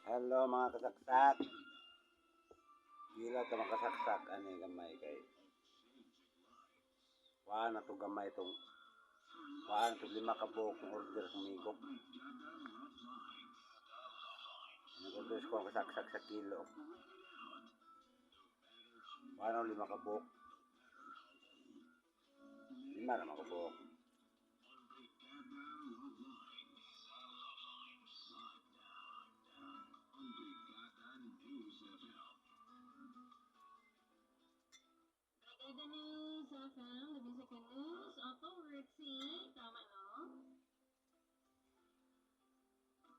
Hello mga kasaksak. Gila ka makasaksak ani gamay kay. Waan na to gamay tong. Waan to 5 ka buok ng order humigop. Nag-order ko ang kasaksak sa kilo. Waan na 5 ka buok. 5 naman ka buok. Brigada News FM, the Music News, Opo, Ritzy, tama no?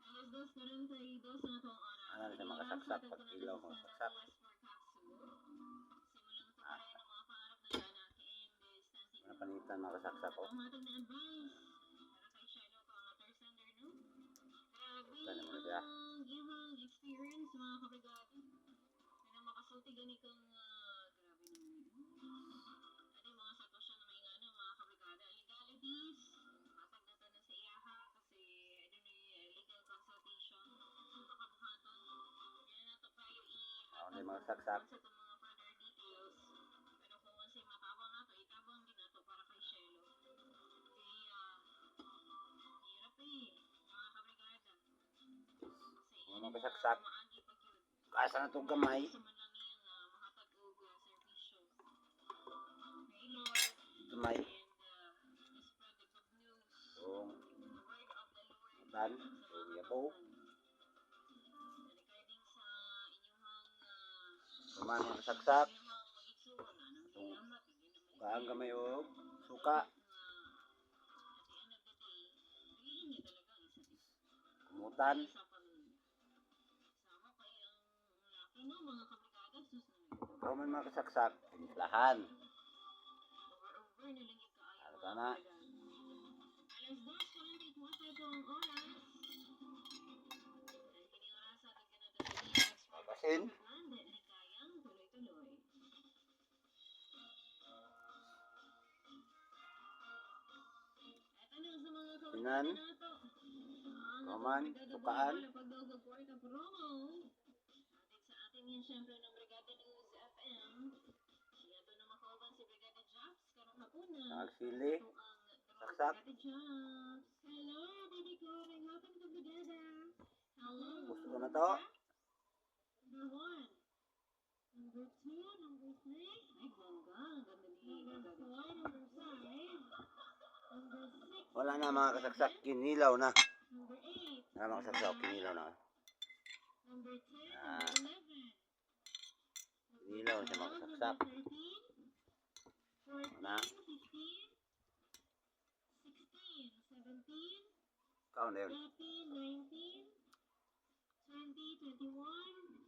Alas 2:42 na itong oras. Ano na makasaksak pag ilaw mo saksak. Ano panitan makasaksak ko? Ang matag na advice para kay Shiloh ko ang atar sender, no? Ano mo Grabe siya? ang iyong experience, mga kabrigada. Kaya makasulti gani kang grabe naman. Ano yung mga sitwasyon na may ngano, mga kabrigada. Legalities, matag na tanan sa iyaha kasi ano ni legal consultation. Makabuhaton. Yan na to kayo Ano na i-hatag makasaksak? sa itong mga further details. Pero kung unsay matabang nato, itabang din nato para kay Shelo. Kaya, hirap mga kabrigada. Ano makasaksak? Kaasa na tong gamay. Gamay. Yung tan, yung yabaw. Kuman makasaksak. Kaang gamay o suka. Kumutan. Ikaw man makasaksak. Tinislahan. Ano ka na? Papasin. Sinan. Kaman. Sukaan. Yan syempre ng Brigada News FM. Ito na makauban si Brigada Jobs karong hapuna. Nagsili. Saksak. Brigada Jobs. Hello, baby ko. Naghapon ka Brigada. Hello. Gusto ko na to. Number 1. Number 2. Number 3. Ay, bongga. Ang ganda ni Number 4. Number 5. Number 6. Wala na mga kasaksak. Kinilaw na. Number 8. Wala mga kasaksak. Kinilaw na. Number 10. Number 11. Kinilaw siya mga kasaksak. 14, Na. 15, 16, 17, Ikaw na yun. 18, 19, 20, 21,